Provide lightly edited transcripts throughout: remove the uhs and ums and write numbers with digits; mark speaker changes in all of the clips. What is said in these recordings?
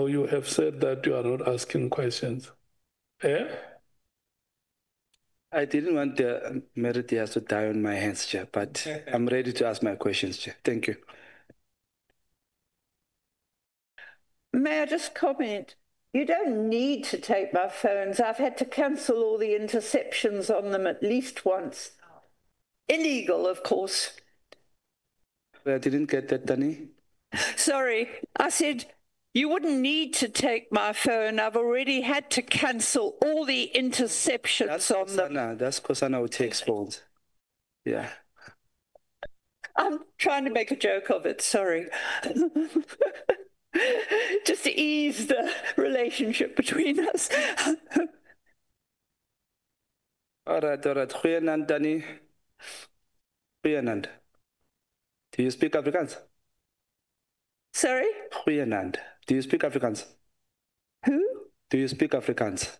Speaker 1: you have said that you are not asking questions. Eh?
Speaker 2: I didn't want the Mary Diaz to die on my hands, Chair, but I'm ready to ask my questions, Chair. Thank you.
Speaker 3: May I just comment? You don't need to take my phones. I've had to cancel all the interceptions on them at least once. Illegal, of course.
Speaker 2: I didn't get that, Danny.
Speaker 3: Sorry, I said you wouldn't need to take my phone. I've already had to cancel all the interceptions on them.
Speaker 2: That's Kosana who takes phones. Yeah.
Speaker 3: I'm trying to make a joke of it, sorry. Just to ease the relationship between us.
Speaker 2: All right. Goeienaand, Danny. Goeienaand. Do you speak Afrikaans?
Speaker 3: Sorry?
Speaker 2: Goeienaand. Do you speak Afrikaans?
Speaker 3: Who?
Speaker 2: Do you speak Afrikaans?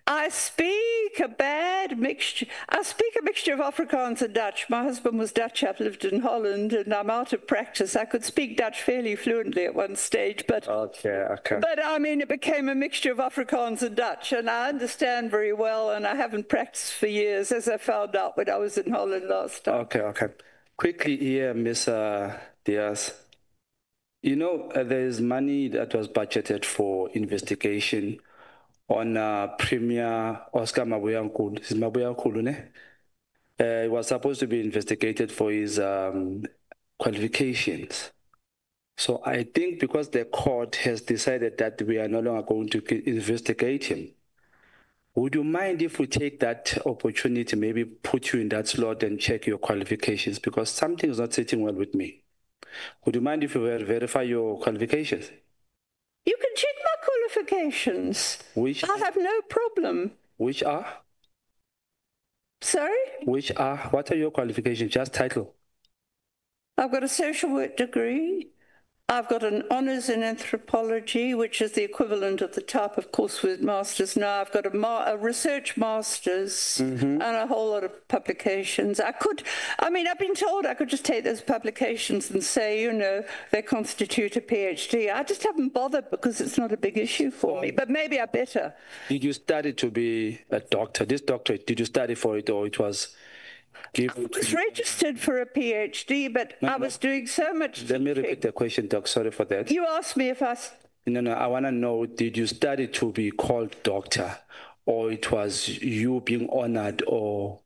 Speaker 3: I speak a bad mixture. I speak a mixture of Afrikaans and Dutch. My husband was Dutch. I've lived in Holland, and I'm out of practice. I could speak Dutch fairly fluently at one stage, but But I mean, it became a mixture of Afrikaans and Dutch, and I understand very well, and I haven't practiced for years, as I found out when I was in Holland last time.
Speaker 2: Okay. Quickly here, Miss Diaz. You know, there is money that was budgeted for investigation on Premier Oscar Mabuyankulu. Is Mabuyankulu, ne? He was supposed to be investigated for his qualifications. So I think because the court has decided that we are no longer going to investigate him, would you mind if we take that opportunity, maybe put you in that slot and check your qualifications? Because something is not sitting well with me. Would you mind if we verify your qualifications?
Speaker 3: You can check my qualifications. I have no problem.
Speaker 2: Which are?
Speaker 3: Sorry?
Speaker 2: Which are? What are your qualifications? Just title.
Speaker 3: I've got a social work degree. I've got an honours in anthropology, which is the equivalent of the type of course with masters now. I've got a research masters and a whole lot of publications. I've been told I could just take those publications and say, you know, they constitute a PhD. I just haven't bothered because it's not a big issue for me, but maybe I better.
Speaker 2: Did you study to be a doctor? This doctorate, did you study for it, or it was...
Speaker 3: I was registered for a PhD, but I was doing so much teaching.
Speaker 2: Let me repeat the question, Doc. Sorry for that.
Speaker 3: You asked me if I...
Speaker 2: No, I want to know, did you study to be called doctor, or it was you being honored or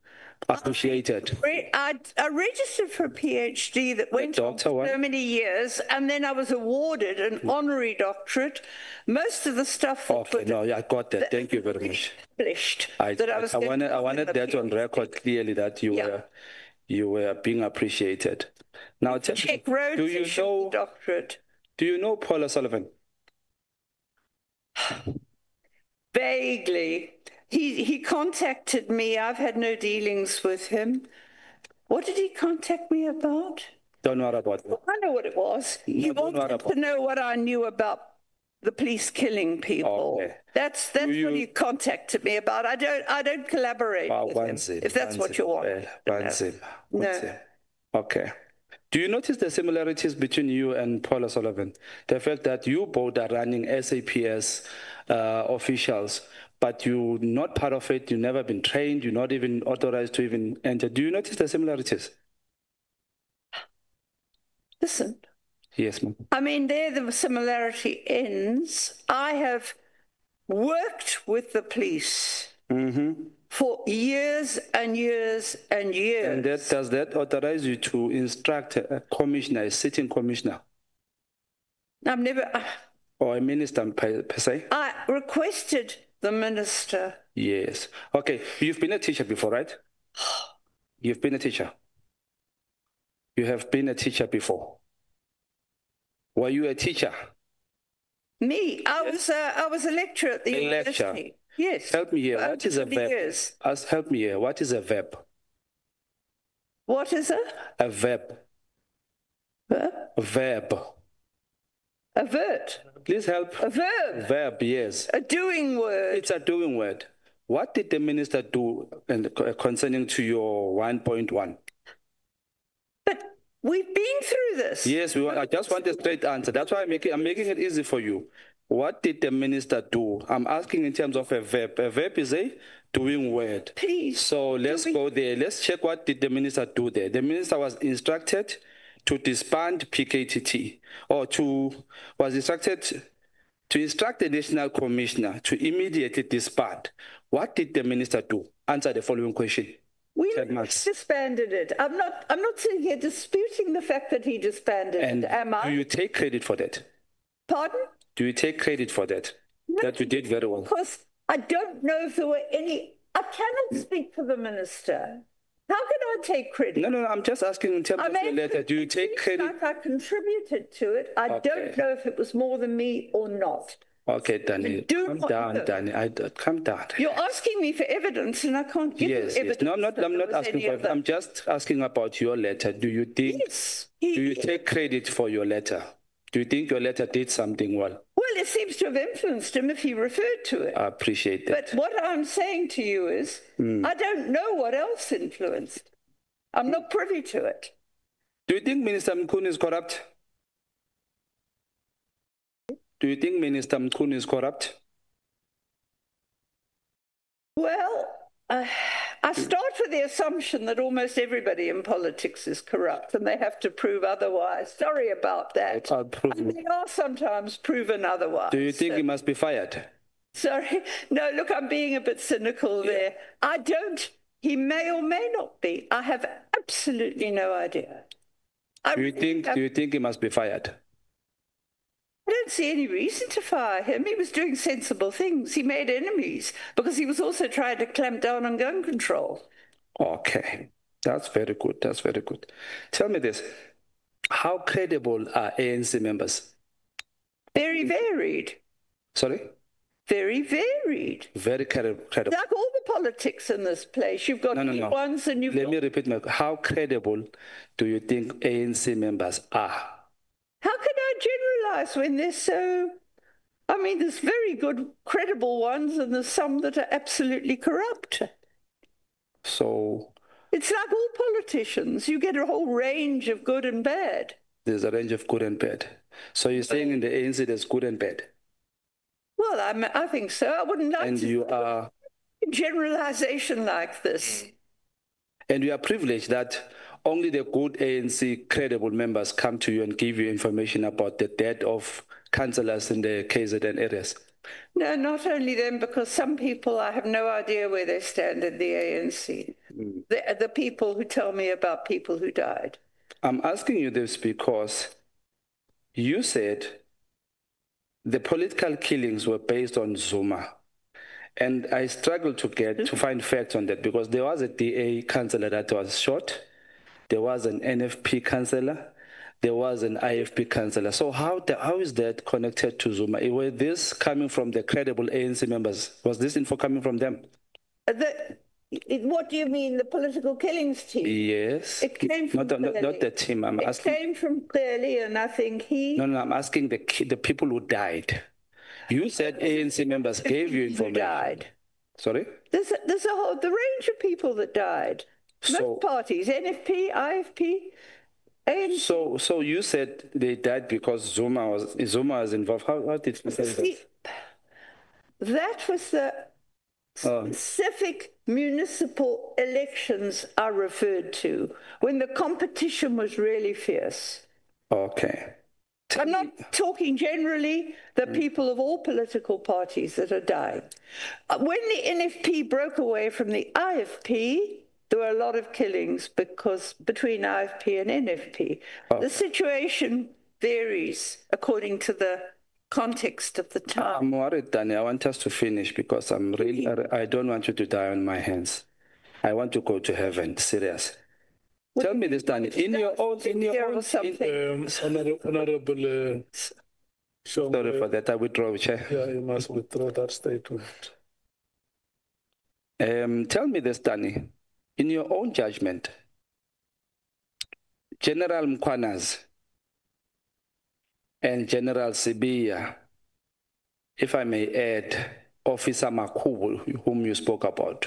Speaker 2: appreciated?
Speaker 3: I registered for a PhD that went on for so many years, and then I was awarded an honorary doctorate. Most of the stuff...
Speaker 2: Okay, no, I got that. Thank you very much. I wanted that on record clearly that you were being appreciated. Now, do you know Paula Sullivan?
Speaker 3: Vaguely. He contacted me. I've had no dealings with him. What did he contact me about?
Speaker 2: Don't know about it.
Speaker 3: I know what it was. He wanted to know what I knew about the police killing people. Okay. That's what he contacted me about. I don't collaborate with him, if that's what you want.
Speaker 2: No. Okay. Do you notice the similarities between you and Paula Sullivan? The fact that you both are running SAPS officials, but you're not part of it, you've never been trained, you're not even authorized to even enter. Do you notice the similarities?
Speaker 3: Listen.
Speaker 2: Yes, ma'am.
Speaker 3: I mean, there the similarity ends. I have worked with the police for years and years and years.
Speaker 2: And does that authorize you to instruct a commissioner, a sitting commissioner?
Speaker 3: I've never...
Speaker 2: or a minister per se?
Speaker 3: I requested the minister.
Speaker 2: Yes. Okay, you've been a teacher before, right? You've been a teacher. You have been a teacher before. Were you a teacher?
Speaker 3: Me? I was a lecturer at the university.
Speaker 2: Lecturer.
Speaker 3: Yes.
Speaker 2: Help me here. What is a verb? Help me here. What is a verb?
Speaker 3: What is
Speaker 2: a verb?
Speaker 3: Verb?
Speaker 2: A verb.
Speaker 3: A verb.
Speaker 2: Please help.
Speaker 3: A verb.
Speaker 2: Verb, yes.
Speaker 3: A doing word.
Speaker 2: It's a doing word. What did the minister do concerning to your 1.1?
Speaker 3: But We've been through this.
Speaker 2: Yes, I just want a straight answer. That's why I'm making it easy for you. What did the minister do? I'm asking in terms of a verb. A verb is a doing word.
Speaker 3: Please.
Speaker 2: So let's go there. Let's check what did the minister do there. The minister was instructed to disband PKTT, or was instructed to instruct the national commissioner to immediately disband. What did the minister do? Answer the following question.
Speaker 3: We disbanded it. I'm not sitting here disputing the fact that he disbanded it, am I?
Speaker 2: Do you take credit for that?
Speaker 3: Pardon?
Speaker 2: Do you take credit for that?
Speaker 3: No,
Speaker 2: that you did very well.
Speaker 3: Because I don't know if there were any. I cannot speak for the minister. How can I take credit?
Speaker 2: No, I'm just asking in terms of your letter. Do you take credit?
Speaker 3: Like I contributed to it. I don't know if it was more than me or not.
Speaker 2: Okay, Danny, calm down, Danny. Calm down.
Speaker 3: You're asking me for evidence, and I can't give you evidence.
Speaker 2: Yes. No, I'm not asking for evidence. I'm just asking about your letter. Do you think?
Speaker 3: Yes.
Speaker 2: Do you take credit for your letter? Do you think your letter did something well?
Speaker 3: Well, it seems to have influenced him if he referred to it.
Speaker 2: I appreciate that.
Speaker 3: But what I'm saying to you is, I don't know what else influenced. I'm not privy to it.
Speaker 2: Do you think Minister Mkhunu is corrupt? Do you think Minister Mkhunu is corrupt?
Speaker 3: Well, I start with the assumption that almost everybody in politics is corrupt and they have to prove otherwise. Sorry about that. They are sometimes proven otherwise.
Speaker 2: Do you think he must be fired?
Speaker 3: Sorry. No, look, I'm being a bit cynical there. I don't. He may or may not be. I have absolutely no idea.
Speaker 2: Do you think he must be fired?
Speaker 3: I don't see any reason to fire him. He was doing sensible things. He made enemies because he was also trying to clamp down on gun control.
Speaker 2: Okay, that's very good. That's very good. Tell me this. How credible are ANC members?
Speaker 3: Very varied.
Speaker 2: Sorry?
Speaker 3: Very varied.
Speaker 2: Very credible.
Speaker 3: Like all the politics in this place. You've got
Speaker 2: no.
Speaker 3: ones and you've
Speaker 2: Let me repeat how credible do you think ANC members are?
Speaker 3: How can I generalize when they're so... I mean, there's very good, credible ones, and there's some that are absolutely corrupt.
Speaker 2: So...
Speaker 3: It's like all politicians. You get a whole range of good and bad.
Speaker 2: There's a range of good and bad. So you're saying in the ANC there's good and bad?
Speaker 3: Well, I think so. I wouldn't like to...
Speaker 2: you are...
Speaker 3: generalization like this.
Speaker 2: And you are privileged that only the good ANC credible members come to you and give you information about the death of councillors in the KZN areas.
Speaker 3: No, not only them, because some people, I have no idea where they stand in the ANC. The people who tell me about people who died.
Speaker 2: I'm asking you this because you said the political killings were based on Zuma. And I struggled to find facts on that because there was a DA councillor that was shot. There was an NFP councillor. There was an IFP councillor. So how is that connected to Zuma? Were this coming from the credible ANC members? Was this info coming from them?
Speaker 3: What do you mean, the political killings team?
Speaker 2: Yes.
Speaker 3: It came from
Speaker 2: not the team.
Speaker 3: It came from Clearly, and I think
Speaker 2: No, I'm asking the people who died. You said ANC members gave you information.
Speaker 3: Who died?
Speaker 2: Sorry?
Speaker 3: There's the range of people that died. Most parties, NFP, IFP, ANC.
Speaker 2: So you said they died because Zuma was involved. How did you say that?
Speaker 3: That was the specific municipal elections I referred to, when the competition was really fierce.
Speaker 2: Okay.
Speaker 3: I'm not talking generally the people of all political parties that are dying. When the NFP broke away from the IFP, there were a lot of killings between IFP and NFP. The situation varies according to the context of the time.
Speaker 2: I'm worried, Danny. I want us to finish because I don't want you to die on my hands. I want to go to heaven. Serious. Tell me this, Danny. Honorable sorry for that. I withdraw, Chair.
Speaker 1: Yeah, you must withdraw that statement.
Speaker 2: Tell me this, Danny. In your own judgment, General Mkhwanazi and General Sibiya, if I may add, Officer Makubu, whom you spoke about,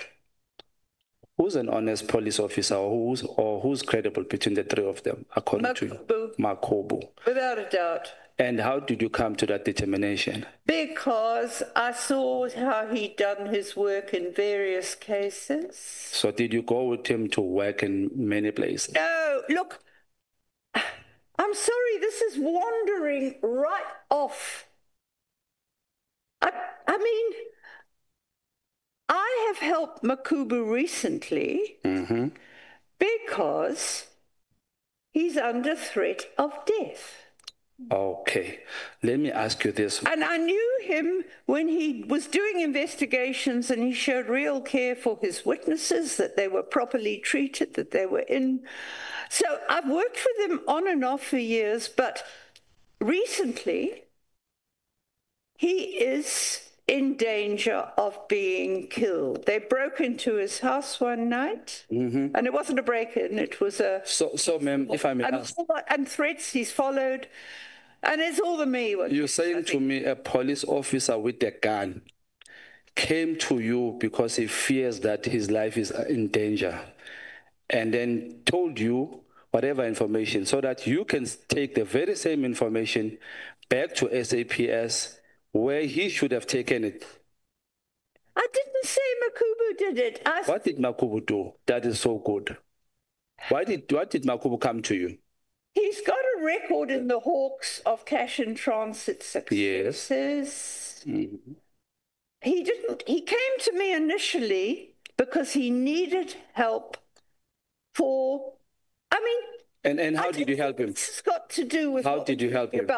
Speaker 2: Who's an honest police officer, or who's credible between the three of them, according to you? Makobu.
Speaker 3: Without a doubt.
Speaker 2: And how did you come to that determination?
Speaker 3: Because I saw how he'd done his work in various cases.
Speaker 2: So did you go with him to work in many places?
Speaker 3: No, look, I'm sorry, this is wandering right off. I mean, I have helped Makubu recently because he's under threat of death.
Speaker 2: Okay, let me ask you this.
Speaker 3: And I knew him when he was doing investigations, and he showed real care for his witnesses, that they were properly treated, that they were in. So I've worked with him on and off for years, but recently he is in danger of being killed. They broke into his house one night, and it wasn't a break-in, it was a...
Speaker 2: So ma'am, if I may ask...
Speaker 3: And threats he's followed, and it's all the me.
Speaker 2: You're saying to me a police officer with a gun came to you because he fears that his life is in danger, and then told you whatever information so that you can take the very same information back to SAPS where he should have taken it.
Speaker 3: I didn't say Makubu did it.
Speaker 2: What did Makubu do that is so good? What did Makubu come to you?
Speaker 3: He's got a record in the Hawks of cash in transit successes.
Speaker 2: Yes.
Speaker 3: He came to me initially because he needed help for, I mean...
Speaker 2: And how did you help him?
Speaker 3: It's got to do with...
Speaker 2: How did you help him?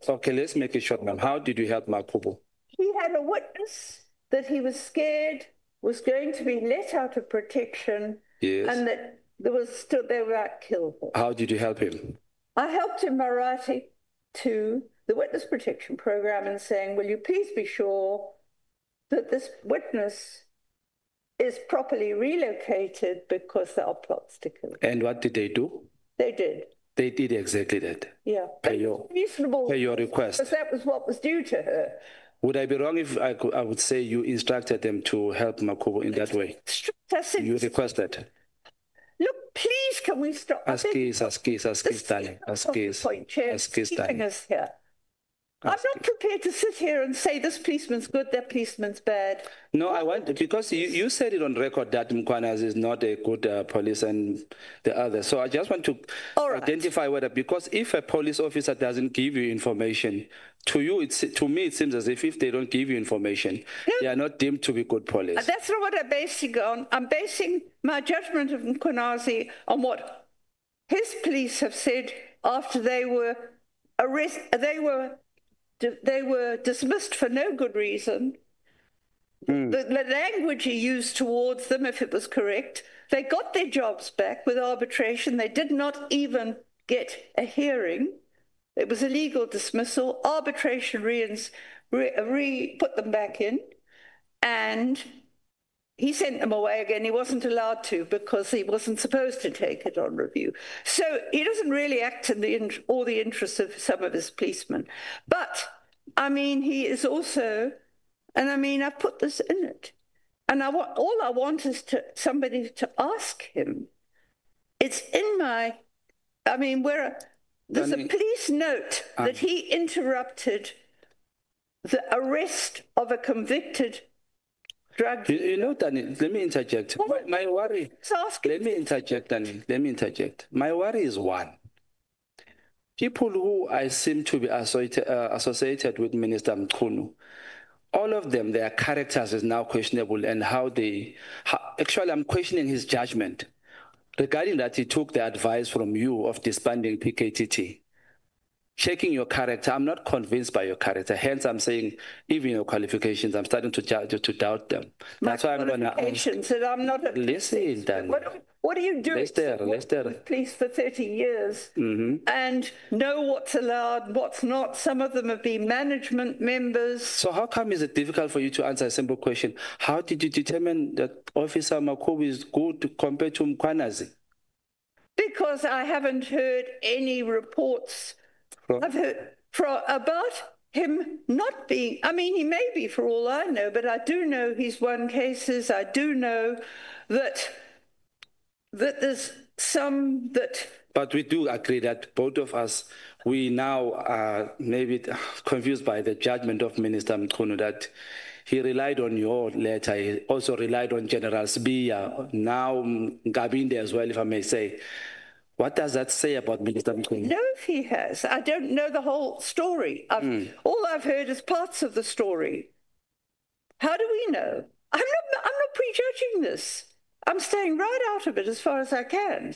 Speaker 2: Okay, let's make it short, ma'am. How did you help Makubu?
Speaker 3: He had a witness that he was scared was going to be let out of protection, and that they were about to kill him.
Speaker 2: How did you help him?
Speaker 3: I helped him by writing to the Witness Protection Program and saying, will you please be sure that this witness is properly relocated because there are plots to kill him.
Speaker 2: And what did they do?
Speaker 3: They did.
Speaker 2: They did exactly that.
Speaker 3: Yeah.
Speaker 2: Per your request.
Speaker 3: Because that was what was due to her.
Speaker 2: Would I be wrong if I would say you instructed them to help Makubu in that way? You requested.
Speaker 3: Look, please, can we stop?
Speaker 2: Ask darling.
Speaker 3: I'm not prepared to sit here and say this policeman's good, that policeman's bad.
Speaker 2: No, I want, because you said it on record that Mkwanas is not a good police and the other. So I just want to identify whether, because if a police officer doesn't give you information, to me it seems as if they don't give you information, they are not deemed to be good police.
Speaker 3: That's not what I'm basing on. I'm basing my judgment of Mkwanas on what his police have said after they were arrested. They were dismissed for no good reason. The language he used towards them, if it was correct, they got their jobs back with arbitration. They did not even get a hearing. It was a legal dismissal. Arbitration put them back in, and he sent them away again. He wasn't allowed to because he wasn't supposed to take it on review. So he doesn't really act in all the interests of some of his policemen. But, I mean, he is also, and I mean, I've put this in it. And all I want is somebody to ask him. It's in my, I mean, there's a police note that he interrupted the arrest of a convicted drug dealer.
Speaker 2: You know, Danny, let me interject. My worry, let me interject, Danny, let me interject. My worry is one. People who I seem to be associated with Minister Mkhunu, all of them, their characters is now questionable, and actually I'm questioning his judgment regarding that he took the advice from you of disbanding PKTT. Checking your character, I'm not convinced by your character. Hence, I'm saying even your qualifications, I'm starting to doubt them. That's why I'm going to ask.
Speaker 3: And I'm not a
Speaker 2: listen, Dan.
Speaker 3: What are you doing? With police for 30 years and know what's allowed, what's not. Some of them have been management members.
Speaker 2: So how come is it difficult for you to answer a simple question? How did you determine that Officer Makobu is good compared to Mkwanas?
Speaker 3: Because I haven't heard any reports. I've heard about him not being, I mean, he may be for all I know, but I do know he's won cases. I do know that that there's some that
Speaker 2: But we do agree that both of us, we now are maybe confused by the judgment of Minister Mkhunu that he relied on your letter. He also relied on General Sbiya, now Gabinde as well, if I may say. What does that say about Minister Mkhunu?
Speaker 3: know if he has. I don't know the whole story. All I've heard is parts of the story. How do we know? I'm not prejudging this. I'm staying right out of it as far as I can.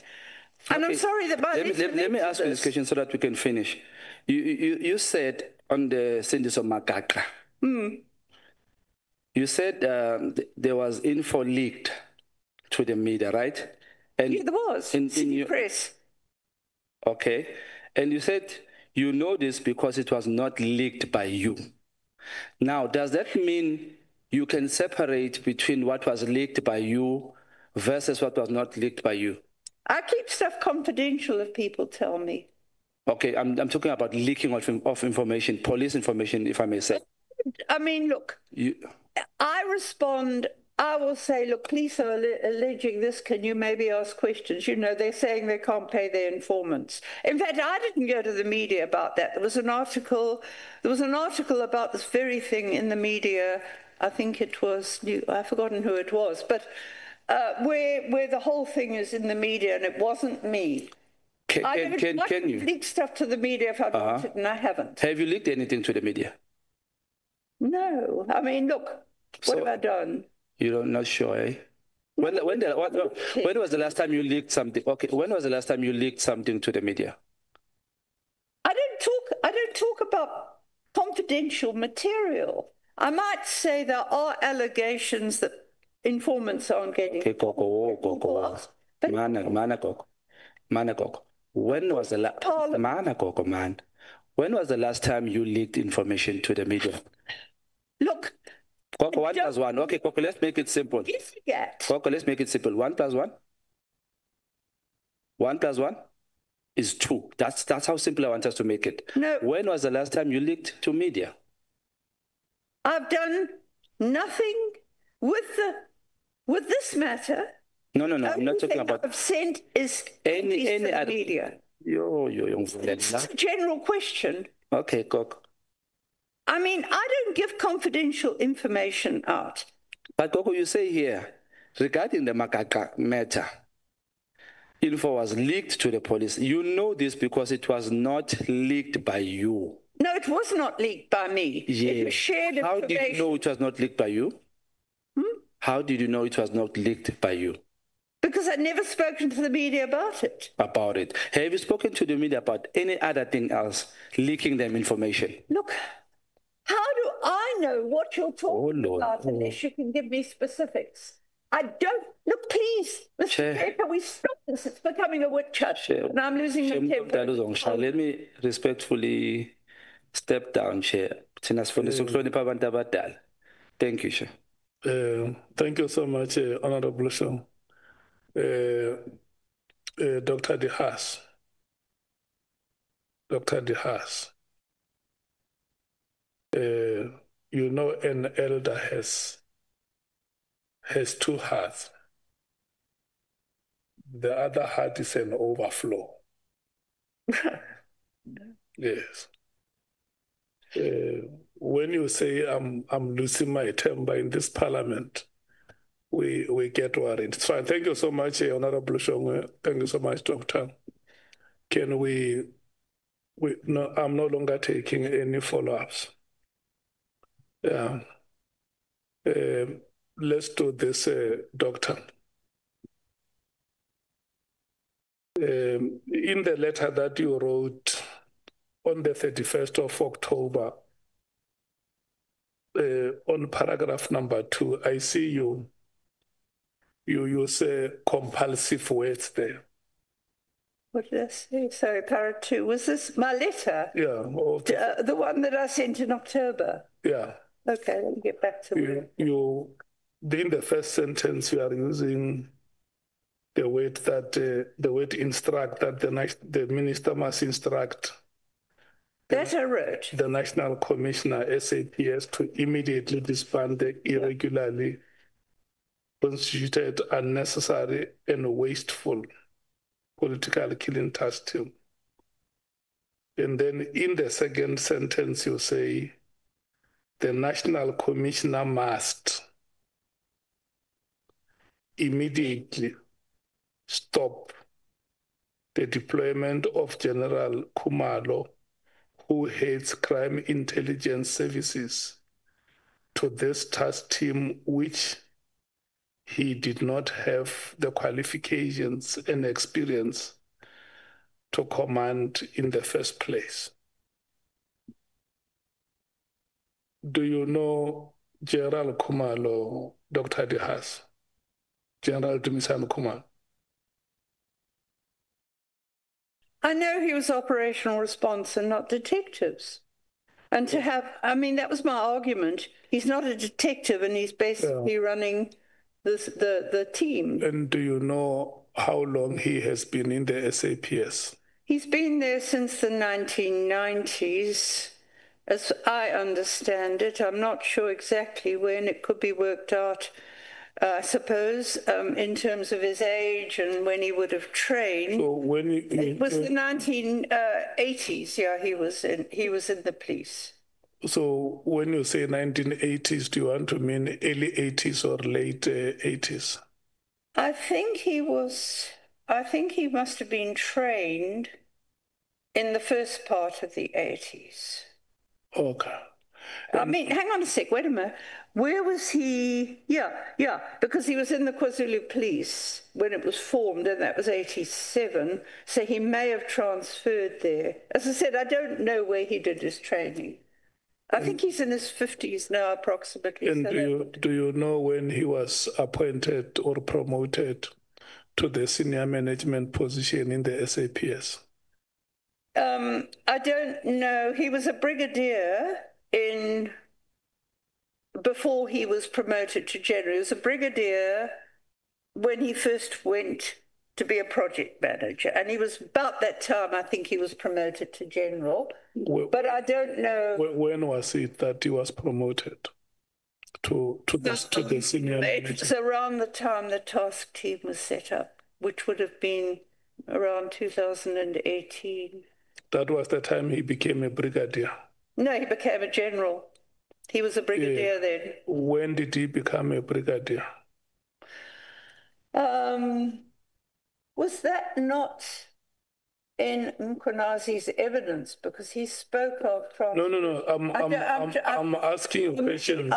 Speaker 3: And I'm sorry that my
Speaker 2: let me ask you this question so that we can finish. You said on the Sindiso Makaka, you said there was info leaked to the media, right? And
Speaker 3: yeah, there was. In press.
Speaker 2: Okay. And you said you know this because it was not leaked by you. Now, does that mean you can separate between what was leaked by you versus what was not leaked by you?
Speaker 3: I keep stuff confidential if people tell me.
Speaker 2: Okay, I'm talking about leaking of information, police information, if I may say.
Speaker 3: I mean, look, I respond, I will say, look, police are alleging this, can you maybe ask questions? You know, they're saying they can't pay their informants. In fact, I didn't go to the media about that. There was an article about this very thing in the media. I think it was, I've forgotten who it was, but where the whole thing is in the media, and it wasn't me.
Speaker 2: Can you
Speaker 3: leak stuff to the media if I wanted, and I haven't.
Speaker 2: Have you leaked anything to the media?
Speaker 3: No. I mean, look, what have I done?
Speaker 2: You're not sure, eh? When was the last time you leaked something? Okay, when was the last time you leaked something to the media?
Speaker 3: I don't talk about confidential material. I might say there are allegations that informants aren't getting.
Speaker 2: Okay, Koko. Mana Koko. When was the last time you leaked information to the media?
Speaker 3: Look.
Speaker 2: Koko, 1 plus 1. Okay, Koko, let's make it simple.
Speaker 3: You forget.
Speaker 2: Koko, let's make it simple. 1 plus 1? 1 plus 1 is 2. That's how simple I want us to make it.
Speaker 3: No.
Speaker 2: When was the last time you leaked to media?
Speaker 3: I've done nothing with this matter.
Speaker 2: No. I'm not talking about.
Speaker 3: I've sent is any media. It's a general question.
Speaker 2: Okay, Koko.
Speaker 3: I mean, I don't give confidential information out.
Speaker 2: But Koko, you say here, regarding the Makaka matter, info was leaked to the police. You know this because it was not leaked by you.
Speaker 3: No, it was not leaked by me.
Speaker 2: Yeah.
Speaker 3: It was shared information.
Speaker 2: How did you know it was not leaked by you? How did you know it was not leaked by you?
Speaker 3: Because I'd never spoken to the media about it.
Speaker 2: About it. Have you spoken to the media about any other thing else, leaking them information?
Speaker 3: Look, how do I know what you're talking about unless you can give me specifics? I don't. Look, please, Mr. Speaker, we stop this. It's becoming a witch hunt, and I'm losing my temper.
Speaker 2: Let me respectfully step down, Chair. Thank you, Chair.
Speaker 1: Thank you so much, Honorable Shong. Dr. De Haas. Dr. De Haas. You know, an elder has 2 hearts. The other heart is an overflow. Yes. When you say I'm losing my temper in this parliament, we get worried. So thank you so much, Honorable Shongwe. Thank you so much, Doctor. Can we no, I'm no longer taking any follow-ups. Yeah. Let's do this, Doctor. In the letter that you wrote on the 31st of October, on paragraph number 2, I see you use compulsive words there.
Speaker 3: What did I say? Sorry, paragraph 2. Was this my letter?
Speaker 1: Yeah.
Speaker 3: The one that I sent in October?
Speaker 1: Yeah.
Speaker 3: Okay, let me get back to it.
Speaker 1: In the first sentence, you are using the word instruct, that the minister must instruct.
Speaker 3: That I wrote.
Speaker 1: The National Commissioner, SAPS, to immediately disband the irregularly constituted unnecessary and wasteful political killing task team. And then in the second sentence, you say, the National Commissioner must immediately stop the deployment of General Khumalo, who heads crime intelligence services, to this task team, which he did not have the qualifications and experience to command in the first place. Do you know General Khumalo, Dr. Haas? General Dumisani Khumalo?
Speaker 3: I know he was operational response and not detectives. And to have, I mean, that was my argument. He's not a detective and he's basically running the team.
Speaker 1: And do you know how long he has been in the SAPS?
Speaker 3: He's been there since the 1990s, as I understand it. I'm not sure exactly when. It could be worked out, I suppose, in terms of his age and when he would have trained.
Speaker 1: So when
Speaker 3: it was the 1980s. Yeah, he was in the police.
Speaker 1: So when you say 1980s, do you want to mean early 80s or late 80s?
Speaker 3: I think he must have been trained in the first part of the 80s.
Speaker 1: Okay.
Speaker 3: I mean, hang on a sec, wait a minute. Where was he? Yeah, because he was in the KwaZulu police when it was formed, and that was 87. So he may have transferred there. As I said, I don't know where he did his training. I think he's in his 50s now, approximately.
Speaker 1: And do you know when he was appointed or promoted to the senior management position in the SAPS?
Speaker 3: I don't know. He was a brigadier before he was promoted to general. He was a brigadier when he first went to be a project manager. And he was about that time, I think he was promoted to general. But I don't know.
Speaker 1: When was it that he was promoted to the senior manager?
Speaker 3: It was around the time the task team was set up, which would have been around 2018.
Speaker 1: That was the time he became a brigadier?
Speaker 3: No, he became a general. He was a brigadier then.
Speaker 1: When did he become a brigadier?
Speaker 3: Was that not in Mkonazi's evidence? Because he spoke of...
Speaker 1: No. I'm asking you a question.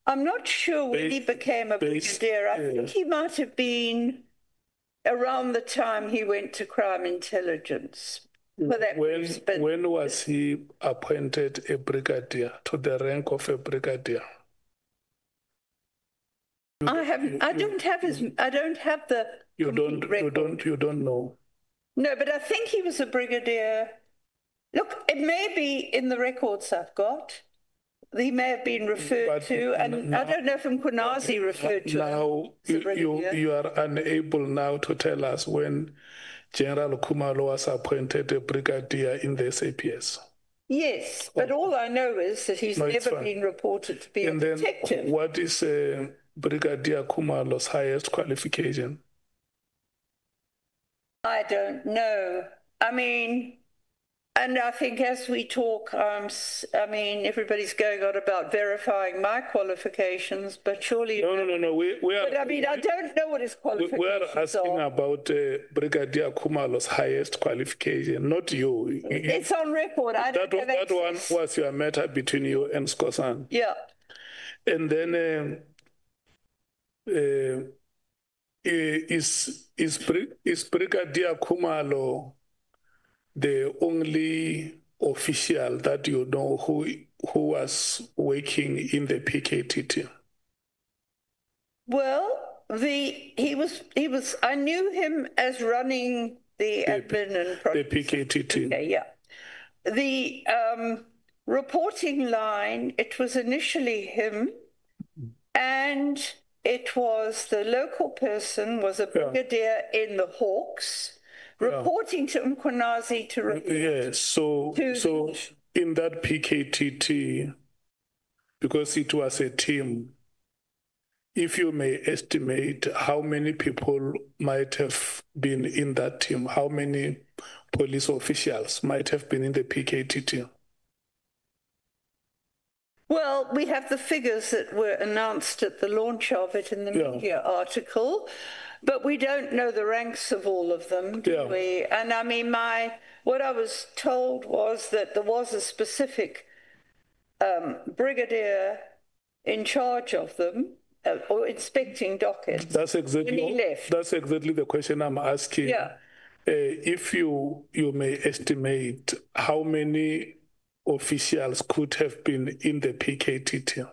Speaker 3: I'm not sure when he became a brigadier. I think he might have been around the time he went to crime intelligence.
Speaker 1: When was he appointed a brigadier, to the rank of a brigadier?
Speaker 3: I don't have the...
Speaker 1: You don't know?
Speaker 3: No, but I think he was a brigadier. Look, it may be in the records I've got. He may have been referred to, and I don't know if Mkonazi referred to
Speaker 1: now
Speaker 3: him.
Speaker 1: You are unable now to tell us when General Khumalo was appointed a brigadier in the SAPS.
Speaker 3: Yes, but all I know is that he's never been reported to be a detective.
Speaker 1: Then what is Brigadier Khumalo's highest qualification?
Speaker 3: I don't know. I mean, and I think as we talk, I mean, everybody's going on about verifying my qualifications, but surely...
Speaker 1: No.
Speaker 3: But I mean, I don't know what his qualifications are.
Speaker 1: We are asking about Brigadier Khumalo's highest qualification, not you.
Speaker 3: It's on record.
Speaker 1: That one was your matter between you and Skosan.
Speaker 3: Yeah.
Speaker 1: And then is Brigadier Khumalo the only official that you know who was working in the PKTT?
Speaker 3: Well, he was. I knew him as running the admin and project.
Speaker 1: The PKTT.
Speaker 3: Okay, yeah. The reporting line. It was initially him, and it was the local person was a brigadier in the Hawks. Reporting to Mkonazi to report.
Speaker 1: Yes, so in that PKTT, because it was a team, if you may estimate how many people might have been in that team, how many police officials might have been in the PKT team?
Speaker 3: Well, we have the figures that were announced at the launch of it in the media article, but we don't know the ranks of all of them, do we? And I mean, what I was told was that there was a specific brigadier in charge of them, or inspecting dockets.
Speaker 1: That's exactly,
Speaker 3: when he left.
Speaker 1: That's exactly the question I'm asking.
Speaker 3: Yeah.
Speaker 1: If you may estimate how many officials could have been in the PKT team?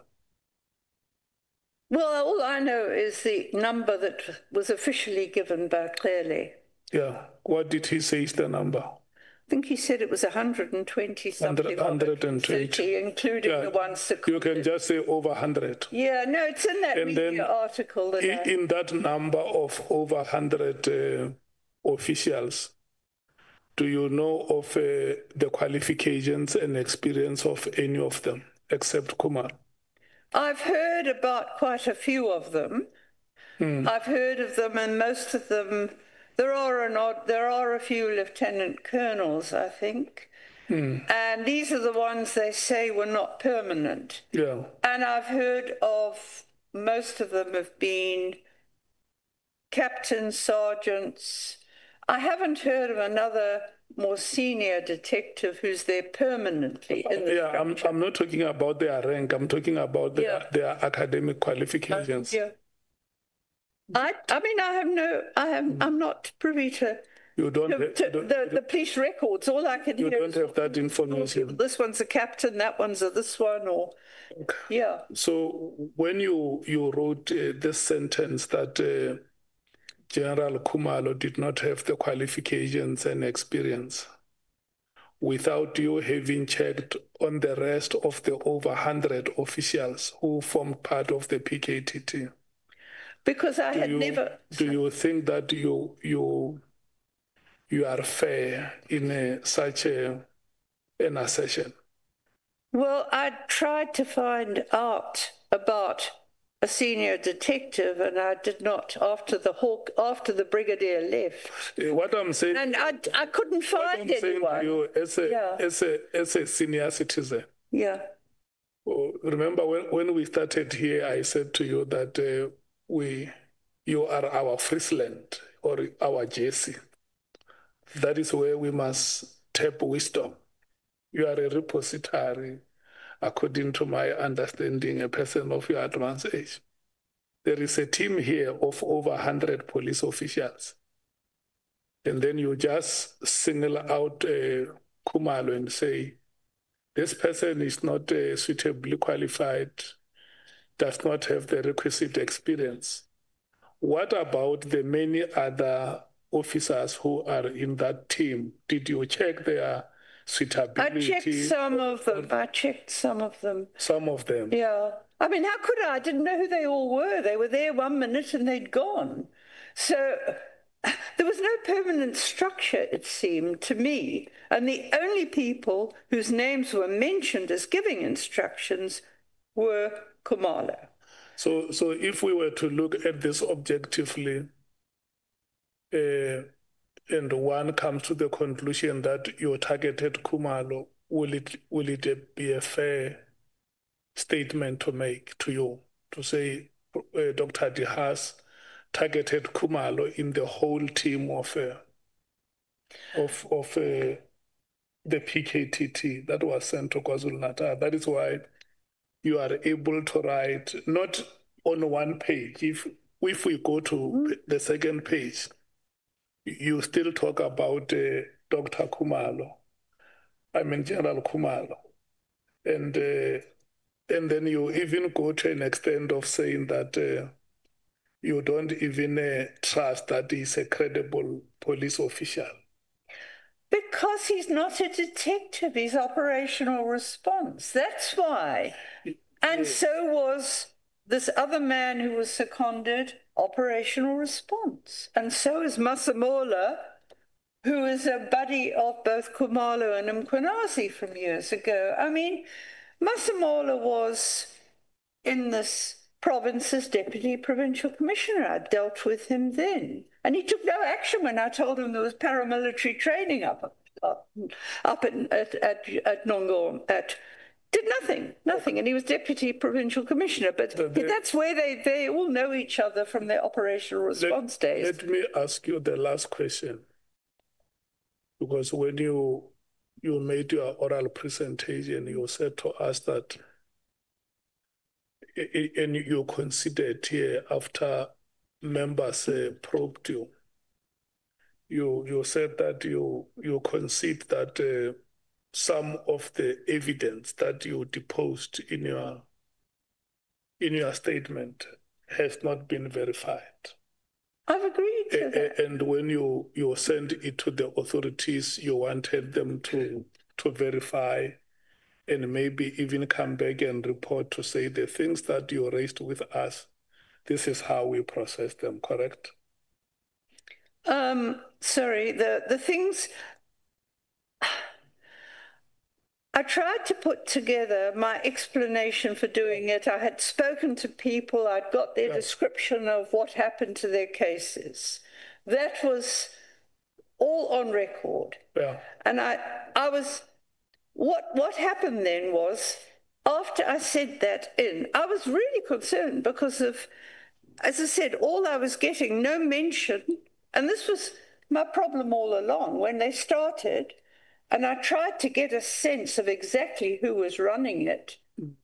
Speaker 3: Well, all I know is the number that was officially given by Clearly.
Speaker 1: Yeah. What did he say is the number?
Speaker 3: I think he said it was 120 something.
Speaker 1: 120.
Speaker 3: Including the ones seconded.
Speaker 1: You can just say over 100.
Speaker 3: Yeah, no, it's in that media article.
Speaker 1: In that number of over 100 officials, do you know of the qualifications and experience of any of them, except Kumar?
Speaker 3: I've heard about quite a few of them. I've heard of them, and most of them, there are a few lieutenant colonels, I think. And these are the ones they say were not permanent.
Speaker 1: Yeah.
Speaker 3: And I've heard of most of them have been captains, sergeants. I haven't heard of another more senior detective who's there permanently in the structure.
Speaker 1: I'm not talking about their rank. I'm talking about their academic qualifications.
Speaker 3: I'm not privy to the police records. All I can hear.
Speaker 1: You don't have that information.
Speaker 3: This one's a captain. That one's this one. Or yeah.
Speaker 1: So when you wrote this sentence that General Khumalo did not have the qualifications and experience, without you having checked on the rest of the over 100 officials who formed part of the PKT team.
Speaker 3: Because I had never.
Speaker 1: Do you think that you are fair in such an assertion?
Speaker 3: Well, I tried to find out about a senior detective, and I did not after the brigadier left.
Speaker 1: What I'm saying,
Speaker 3: and I couldn't find anyone.
Speaker 1: You as a senior citizen.
Speaker 3: Yeah.
Speaker 1: Remember when we started here, I said to you that you are our Friesland or our Jesse. That is where we must tap wisdom. You are a repository, according to my understanding, a person of your advanced age. There is a team here of over 100 police officials. And then you just single out Khumalo and say, this person is not suitably qualified, does not have the requisite experience. What about the many other officers who are in that team? Did you check their suitability?
Speaker 3: I checked some of them.
Speaker 1: Some of them?
Speaker 3: Yeah. I mean, how could I? I didn't know who they all were. They were there 1 minute and they'd gone. So there was no permanent structure, it seemed to me. And the only people whose names were mentioned as giving instructions were Khumalo.
Speaker 1: So if we were to look at this objectively, and one comes to the conclusion that you targeted Khumalo, will it be a fair statement to make to you, to say Dr. Haas targeted Khumalo in the whole team of the PKTT that was sent to KwaZulu-Natal? That is why you are able to write, not on one page. If we go to the second page, you still talk about Dr. Khumalo, General Khumalo. And then you even go to an extent of saying that you don't even trust that he's a credible police official.
Speaker 3: Because he's not a detective, he's operational response. That's why. And so was this other man who was seconded, operational response. And so is Masemola, who is a buddy of both Khumalo and Mkhwanazi from years ago. I mean, Masemola was in this province's deputy provincial commissioner. I dealt with him then. And he took no action when I told him there was paramilitary training up at Nongor. Did nothing. And he was deputy provincial commissioner. But that's where they all know each other from their operational response days.
Speaker 1: Let me ask you the last question. Because when you made your oral presentation, you said to us that, and you considered here after members probed you, you said that you concede that some of the evidence that you deposed in your statement has not been verified.
Speaker 3: I've agreed to that.
Speaker 1: And when you sent it to the authorities, you wanted them to verify and maybe even come back and report to say the things that you raised with us, this is how we process them, correct?
Speaker 3: Sorry, the things... I tried to put together my explanation for doing it. I had spoken to people. I'd got their description of what happened to their cases. That was all on record.
Speaker 1: Yeah.
Speaker 3: And I was... What happened then was, after I said that I was really concerned because of, as I said, all I was getting, no mention, and this was my problem all along. When they started, and I tried to get a sense of exactly who was running it,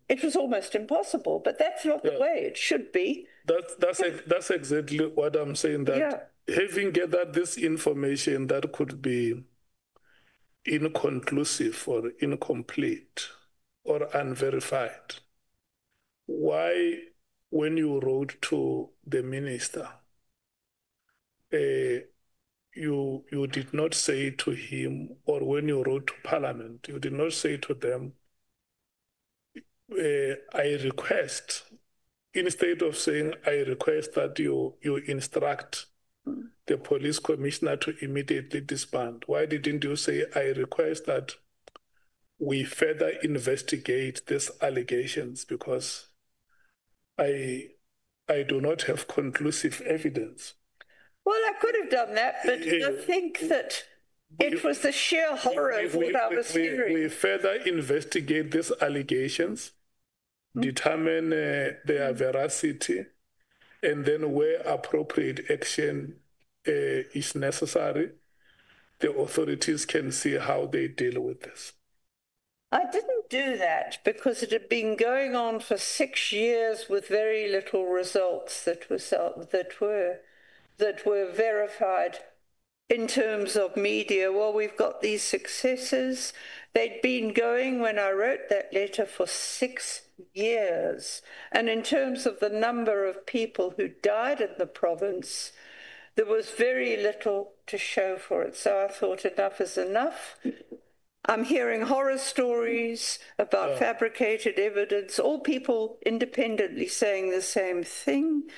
Speaker 3: it was almost impossible, but that's not the way it should be.
Speaker 1: That's exactly what I'm saying, that having gathered this information that could be inconclusive or incomplete or unverified, why, when you wrote to the minister, you did not say to him, or when you wrote to Parliament, you did not say to them, I request, instead of saying, I request that you instruct the police commissioner to immediately disband? Why didn't you say, I request that we further investigate these allegations because I do not have conclusive evidence?
Speaker 3: Well, I could have done that, but I think that it was the sheer horror of what I was hearing.
Speaker 1: We further investigate these allegations, determine their veracity, and then where appropriate action is necessary, the authorities can see how they deal with this.
Speaker 3: I didn't do that because it had been going on for 6 years with very little results that were verified in terms of media. Well, we've got these successes. They'd been going when I wrote that letter for 6 years. And in terms of the number of people who died in the province, there was very little to show for it. So I thought enough is enough. I'm hearing horror stories about fabricated evidence, all people independently saying the same thing.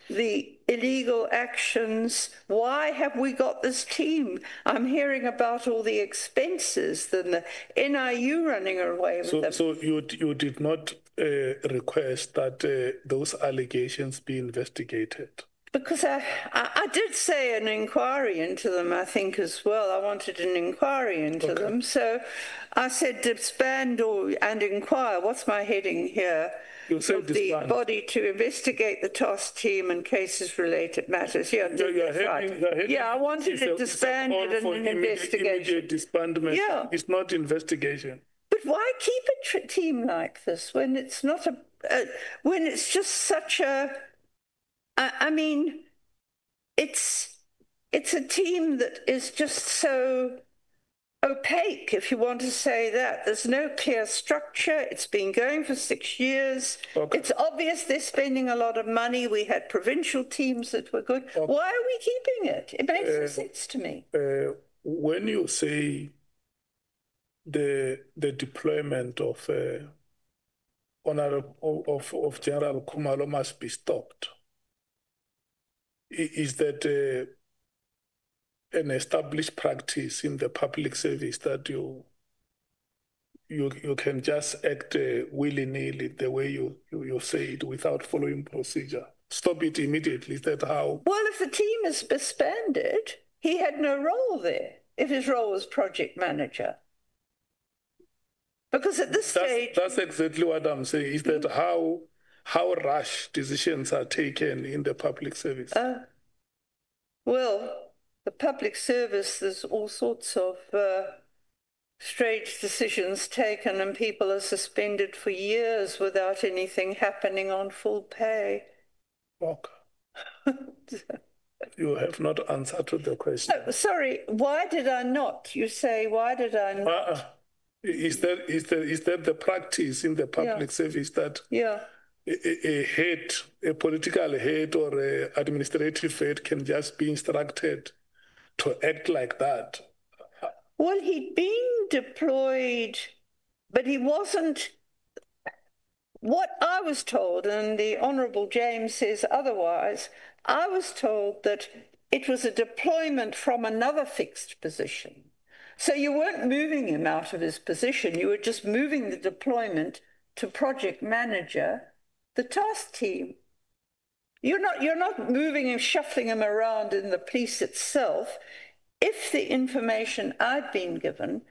Speaker 3: The illegal actions, why have we got this team? I'm hearing about all the expenses, the NIU running away with them.
Speaker 1: So you did not request that those allegations be investigated?
Speaker 3: Because I did say an inquiry into them, I think, as well. I wanted an inquiry into them. So I said disband and inquire. What's my heading here?
Speaker 1: You said
Speaker 3: of the body to investigate the task team and cases-related matters. Yeah, right. Yeah, I wanted it disbanded and an investigation.
Speaker 1: Immediate disbandment.
Speaker 3: Yeah.
Speaker 1: It's not investigation.
Speaker 3: But why keep a team like this when it's not when it's just such a... I mean, it's a team that is just so opaque, if you want to say that. There's no clear structure. It's been going for 6 years. Okay. It's obvious they're spending a lot of money. We had provincial teams that were good. Okay. Why are we keeping it? It makes no sense to me.
Speaker 1: When you say the deployment of General Khumalo must be stopped, is that an established practice in the public service that you you can just act willy-nilly the way you say it without following procedure. Stop it immediately. Is that how?
Speaker 3: Well, if the team is disbanded, he had no role there if his role was project manager. Because at this stage...
Speaker 1: That's exactly what I'm saying, is that how rash decisions are taken in the public service.
Speaker 3: Well, the public service, there's all sorts of strange decisions taken, and people are suspended for years without anything happening on full pay.
Speaker 1: Okay. You have not answered to the question.
Speaker 3: Oh, sorry, why did I not? You say, why did I not?
Speaker 1: Is that the practice in the public service that a political head or an administrative head can just be instructed to act like that?
Speaker 3: Well, he'd been deployed, but he wasn't. What I was told, and the Honourable James says otherwise, I was told that it was a deployment from another fixed position. So you weren't moving him out of his position, you were just moving the deployment to project manager, the task team. You're not moving him, shuffling him around in the police itself. If the information I'd been given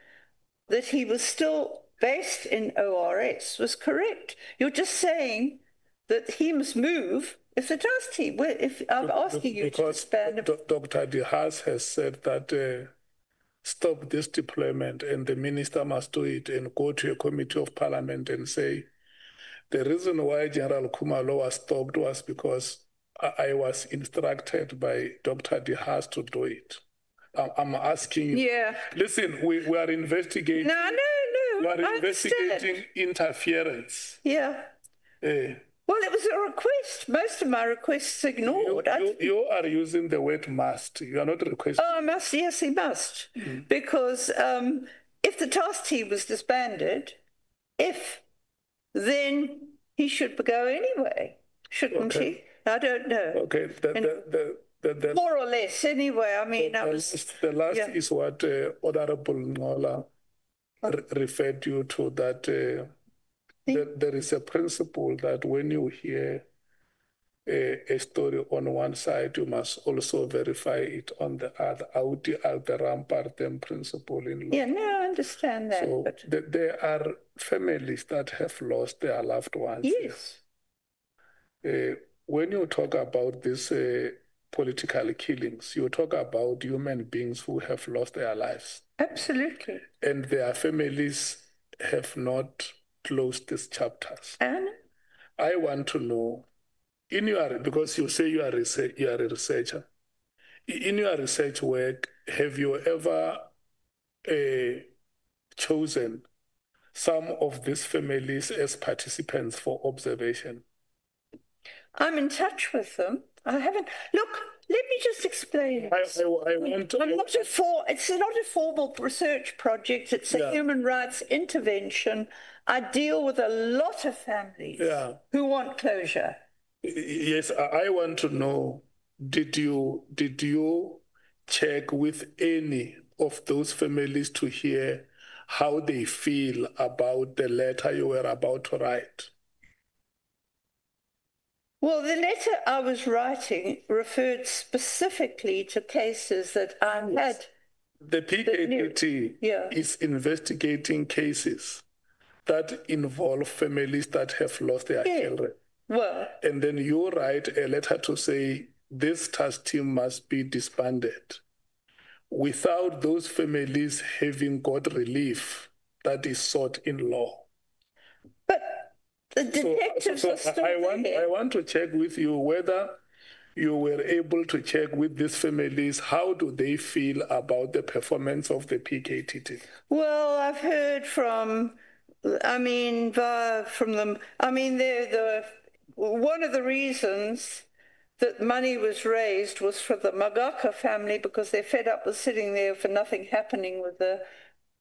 Speaker 3: that he was still based in ORS was correct, you're just saying that he must move if the task team, if I'm asking you to expand.
Speaker 1: Dr. Haas has said that stop this deployment and the minister must do it and go to a committee of parliament and say, the reason why General Khumalo was stopped was because I was instructed by Dr. De Haas to do it. I'm asking you.
Speaker 3: Yeah.
Speaker 1: Listen, we are investigating.
Speaker 3: No.
Speaker 1: We are investigating interference.
Speaker 3: Yeah. Well, it was a request. Most of my requests ignored.
Speaker 1: You are using the word must. You are not requesting.
Speaker 3: Oh, I must. Yes, he must. Because if the task team was disbanded, then he should go anyway, shouldn't he? I don't know.
Speaker 1: Okay.
Speaker 3: More or less, anyway. I mean,
Speaker 1: the last is what Honorable Ngola referred you to, that there is a principle that when you hear a story on one side, you must also verify it on the other. Audi alteram partem principle in law.
Speaker 3: Yeah, no, I understand that.
Speaker 1: So
Speaker 3: but...
Speaker 1: there are families that have lost their loved ones.
Speaker 3: Yes.
Speaker 1: When you talk about these political killings, you talk about human beings who have lost their lives.
Speaker 3: Absolutely.
Speaker 1: And their families have not closed these chapters.
Speaker 3: And
Speaker 1: I want to know, because you say you are a researcher, in your research work, have you ever chosen some of these families as participants for observation?
Speaker 3: I'm in touch with them. I haven't. Look, let me just explain.
Speaker 1: It's
Speaker 3: not a formal research project. It's a human rights intervention. I deal with a lot of families who want closure.
Speaker 1: Yes, I want to know, did you check with any of those families to hear how they feel about the letter you were about to write?
Speaker 3: Well, the letter I was writing referred specifically to cases that I had.
Speaker 1: The PKT is investigating cases that involve families that have lost their children.
Speaker 3: Well,
Speaker 1: and then you write a letter to say this task team must be disbanded without those families having got relief that is sought in law.
Speaker 3: But the detectives are still
Speaker 1: I want to check with you whether you were able to check with these families, how do they feel about the performance of the PKT?
Speaker 3: Well, I've heard from them. One of the reasons that money was raised was for the Magaka family because they're fed up with sitting there for nothing happening with the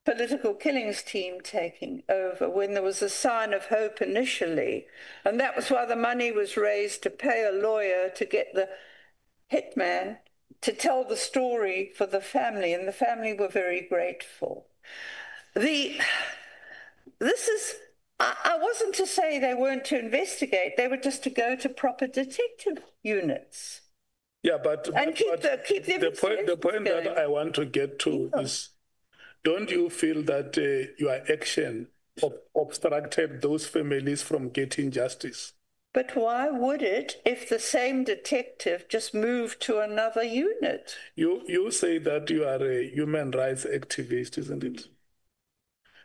Speaker 3: political killings team taking over when there was a sign of hope initially. And that was why the money was raised to pay a lawyer to get the hitman to tell the story for the family, and the family were very grateful. this is, I wasn't to say they weren't to investigate, they were just to go to proper detective units.
Speaker 1: Yeah, but
Speaker 3: keep
Speaker 1: the point that I want to get to is, don't you feel that your action obstructed those families from getting justice?
Speaker 3: But why would it if the same detective just moved to another unit?
Speaker 1: You say that you are a human rights activist, isn't it?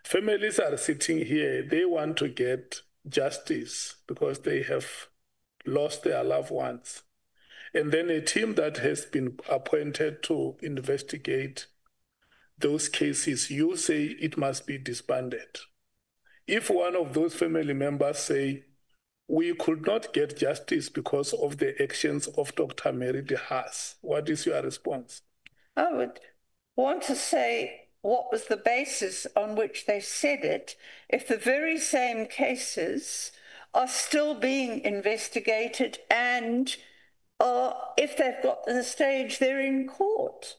Speaker 1: Families are sitting here, they want to get justice because they have lost their loved ones. And then a team that has been appointed to investigate those cases, you say it must be disbanded. If one of those family members say, we could not get justice because of the actions of Dr. Mary Haas, what is your response?
Speaker 3: I would want to say what was the basis on which they said it if the very same cases are still being investigated and if they've got to the stage they're in court.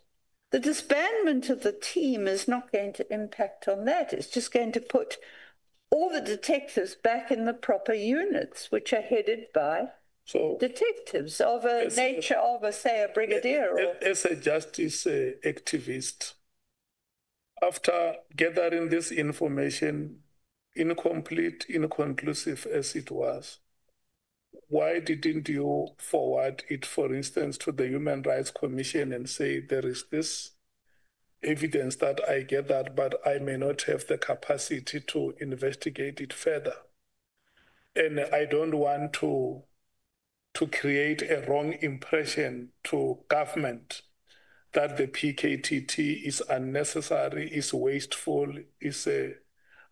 Speaker 3: The disbandment of the team is not going to impact on that. It's just going to put all the detectives back in the proper units, which are headed by detectives of a nature of, say, a brigadier.
Speaker 1: As a justice activist, after gathering this information, incomplete, inconclusive as it was, why didn't you forward it, for instance, to the Human Rights Commission and say, there is this evidence that I gathered, but I may not have the capacity to investigate it further. And I don't want to create a wrong impression to government that the PKTT is unnecessary, is wasteful, is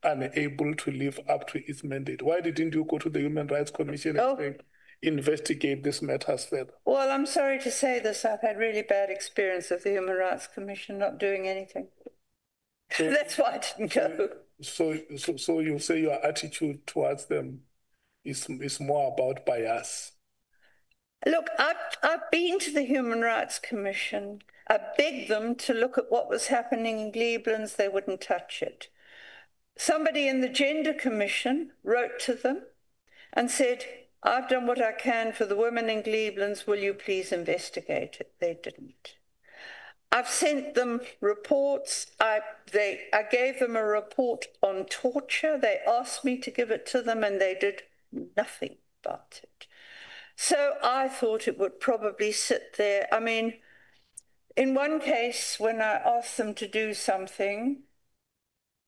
Speaker 1: unable to live up to its mandate. Why didn't you go to the Human Rights Commission and say, investigate this matters further?
Speaker 3: Well, I'm sorry to say this. I've had really bad experience of the Human Rights Commission not doing anything. So, that's why I didn't go.
Speaker 1: So you say your attitude towards them is more about bias?
Speaker 3: Look, I've been to the Human Rights Commission. I begged them to look at what was happening in Glebelands. They wouldn't touch it. Somebody in the Gender Commission wrote to them and said, I've done what I can for the women in Glebelands. Will you please investigate it? They didn't. I've sent them reports. I gave them a report on torture. They asked me to give it to them, and they did nothing about it. So I thought it would probably sit there. I mean, in one case, when I asked them to do something,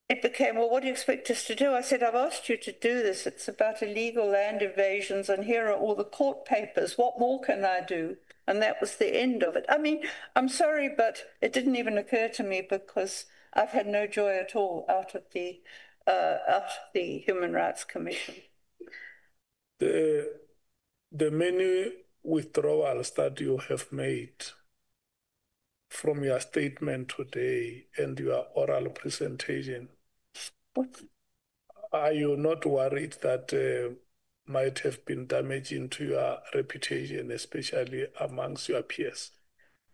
Speaker 3: it became, well, what do you expect us to do? I said, I've asked you to do this. It's about illegal land invasions, and here are all the court papers. What more can I do? And that was the end of it. I mean, I'm sorry, but it didn't even occur to me because I've had no joy at all out of the Human Rights Commission.
Speaker 1: The many withdrawals that you have made from your statement today and your oral presentation, are you not worried that might have been damaging to your reputation, especially amongst your peers?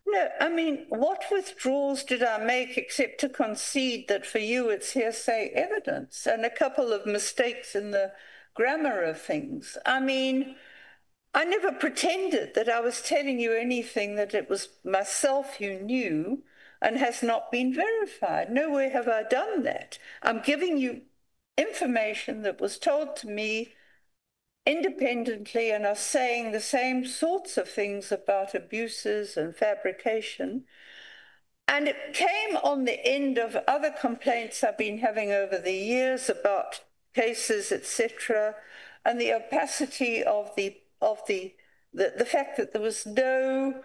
Speaker 3: No, I mean, what withdrawals did I make except to concede that for you it's hearsay evidence and a couple of mistakes in the grammar of things? I mean, I never pretended that I was telling you anything that it was myself who knew and has not been verified. Nowhere have I done that. I'm giving you information that was told to me independently and are saying the same sorts of things about abuses and fabrication. And it came on the end of other complaints I've been having over the years about cases, etc., and the opacity of the fact that there was no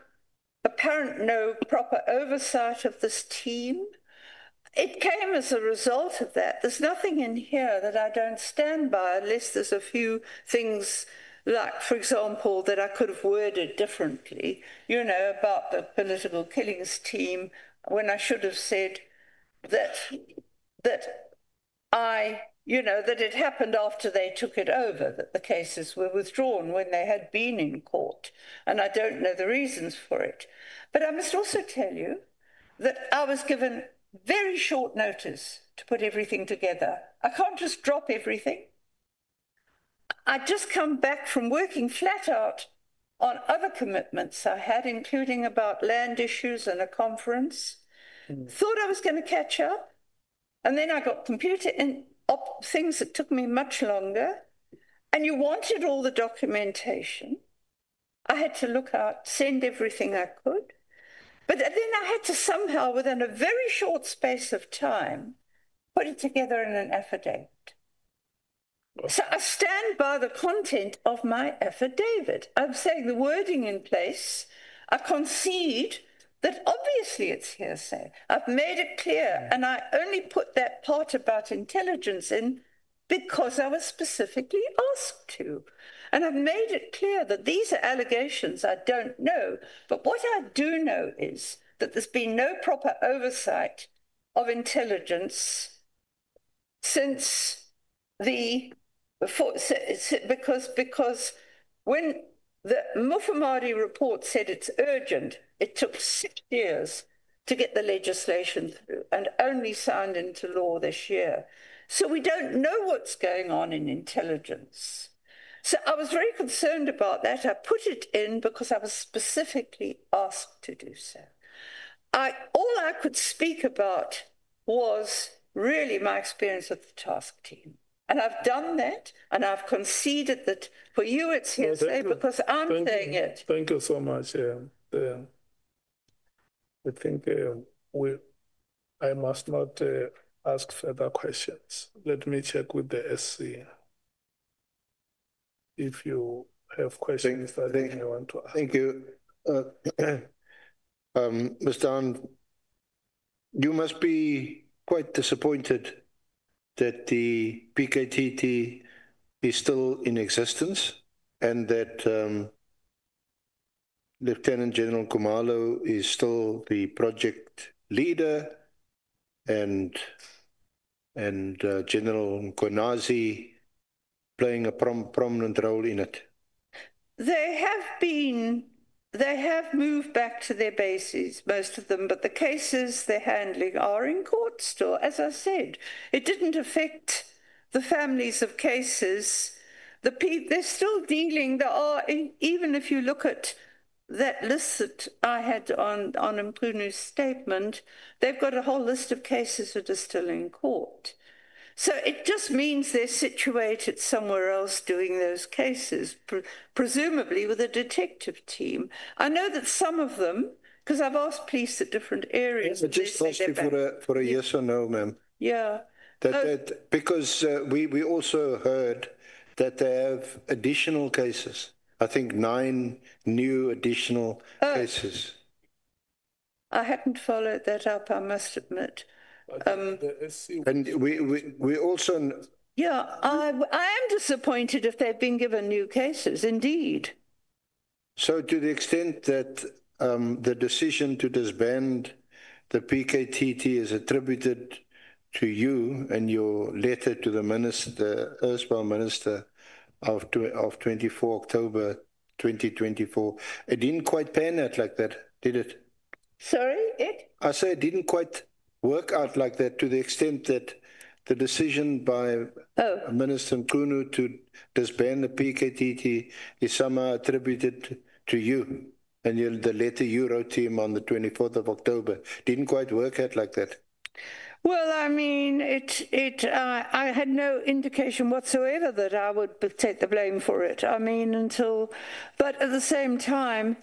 Speaker 3: proper oversight of this team. It came as a result of that. There's nothing in here that I don't stand by unless there's a few things like, for example, that I could have worded differently, you know, about the political killings team, when I should have said that it happened after they took it over, that the cases were withdrawn when they had been in court. And I don't know the reasons for it. But I must also tell you that I was given very short notice to put everything together. I can't just drop everything. I'd just come back from working flat out on other commitments I had, including about land issues and a conference. Thought I was going to catch up. And then I got computer things that took me much longer. And you wanted all the documentation. I had to look out, send everything I could. But then I had to somehow, within a very short space of time, put it together in an affidavit. So I stand by the content of my affidavit. I'm saying the wording in place. I concede that obviously it's hearsay. I've made it clear, and I only put that part about intelligence in because I was specifically asked to. And I've made it clear that these are allegations I don't know. But what I do know is that there's been no proper oversight of intelligence since because when the Mufamadi report said it's urgent, it took 6 years to get the legislation through and only signed into law this year. So we don't know what's going on in intelligence. So I was very concerned about that. I put it in because I was specifically asked to do so. All I could speak about was really my experience with the task team. And I've done that, and I've conceded that for you it's hearsay because I'm saying it.
Speaker 1: Thank you so much. I think I must not ask further questions. Let me check with the SC. If you have questions that you want to ask.
Speaker 4: Thank you. Mr. Hahn, you must be quite disappointed that the PKTT is still in existence and that Lieutenant General Khumalo is still the project leader and General Mkonazi playing a prominent role in it.
Speaker 3: They have moved back to their bases, most of them, but the cases they're handling are in court still. As I said, it didn't affect the families of cases. They're still dealing. There are, even if you look at that list that I had on Mpunu's statement, they've got a whole list of cases that are still in court. So it just means they're situated somewhere else doing those cases, presumably with a detective team. I know that some of them, because I've asked police at different areas.
Speaker 4: I just asked you for a yes or no, ma'am.
Speaker 3: Yeah.
Speaker 4: Because we also heard that they have additional cases. I think 9 new additional cases.
Speaker 3: I hadn't followed that up, I must admit.
Speaker 4: And we also...
Speaker 3: Yeah, I am disappointed if they've been given new cases, indeed.
Speaker 4: So to the extent that the decision to disband the PKTT is attributed to you and your letter to the minister, erstwhile minister of 24 October 2024, it didn't quite pan out like that, did it?
Speaker 3: Sorry,
Speaker 4: I say it didn't quite work out like that, to the extent that the decision by Minister Mkhunu to disband the PKTT is somehow attributed to you, and the letter you wrote to him on the 24th of October didn't quite work out like that.
Speaker 3: Well, I mean, I had no indication whatsoever that I would take the blame for it. I mean, but at the same time,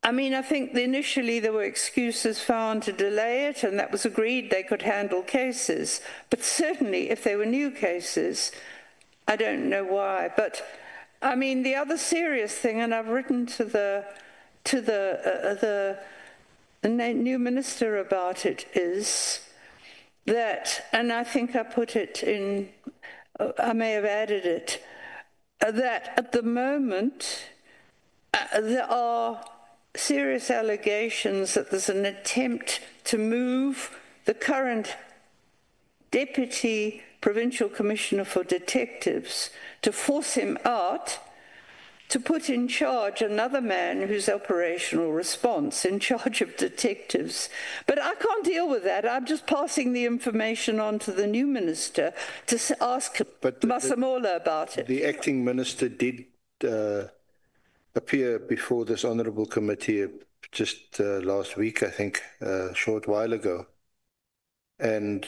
Speaker 3: I mean, I think initially there were excuses found to delay it, and that was agreed they could handle cases. But certainly, if they were new cases, I don't know why. But I mean, the other serious thing, and I've written to the new minister about it, is that, and I think I put it in, I may have added it, that at the moment there are serious allegations that there's an attempt to move the current Deputy Provincial Commissioner for Detectives, to force him out to put in charge another man who's operational response, in charge of detectives. But I can't deal with that. I'm just passing the information on to the new minister to ask Masemola about it.
Speaker 4: The acting minister did appear before this honourable committee just last week, I think, a short while ago, and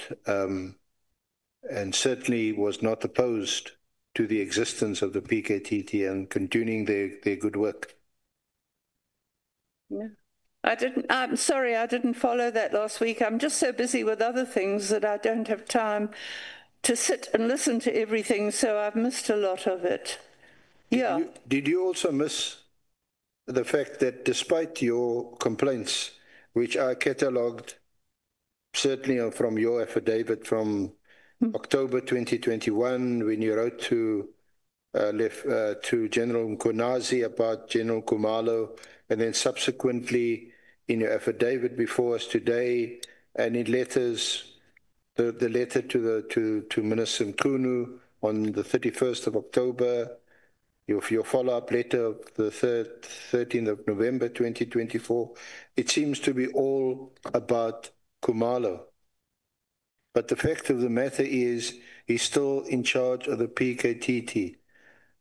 Speaker 4: certainly was not opposed to the existence of the PKTT and continuing their good work.
Speaker 3: Yeah. I'm sorry, I didn't follow that last week. I'm just so busy with other things that I don't have time to sit and listen to everything, so I've missed a lot of it. Yeah.
Speaker 4: Did you also miss the fact that despite your complaints, which I catalogued certainly from your affidavit from October 2021, when you wrote to General Mkonazi about General Khumalo, and then subsequently in your affidavit before us today, and in letters, the letter to Minister Mkhunu on the 31st of October, your follow-up letter of the 13th of November 2024, it seems to be all about Khumalo. But the fact of the matter is, he's still in charge of the PKTT.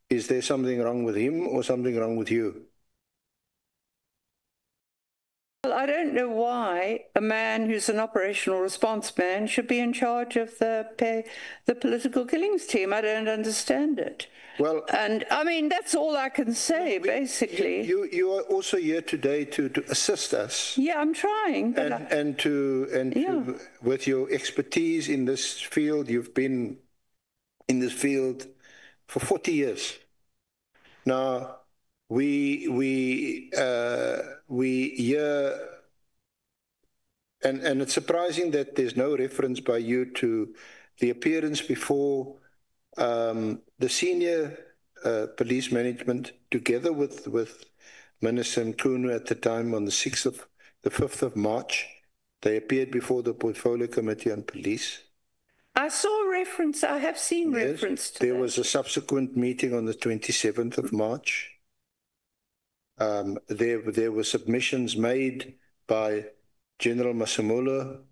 Speaker 4: Is there something wrong with him or something wrong with you?
Speaker 3: Well, I don't know why a man who's an operational response man should be in charge of the political killings team. I don't understand it. Well, and I mean, that's all I can say, basically.
Speaker 4: You are also here today to assist us.
Speaker 3: Yeah, I'm trying. But
Speaker 4: with your expertise in this field, you've been in this field for 40 years. Now, we hear, and it's surprising that there's no reference by you to the appearance before the senior police management, together with Minister Mkhunu at the time on the 5th of March. They appeared before the Portfolio Committee on Police.
Speaker 3: I saw reference, I have seen reference to
Speaker 4: there was a subsequent meeting on the 27th of March. There were submissions made by General Masemola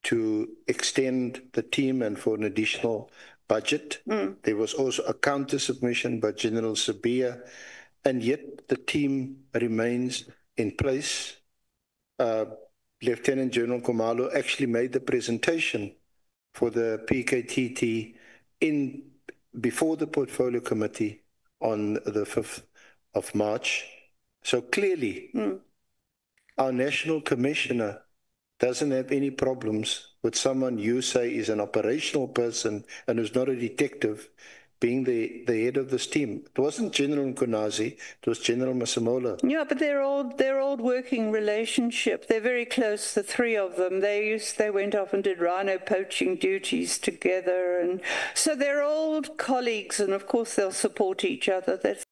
Speaker 4: to extend the team and for an additional budget. There was also a counter submission by General Sabia, and yet the team remains in place. Lieutenant General Khumalo actually made the presentation for the PKTT before the Portfolio Committee on the 5th of March. So clearly, our National Commissioner doesn't have any problems with someone you say is an operational person and who's not a detective being the head of this team. It wasn't General Mkonazi, it was General Masemola.
Speaker 3: Yeah, but they're old working relationship. They're very close, the three of them. They went off and did rhino poaching duties together, and so they're old colleagues, and of course they'll support each other. That's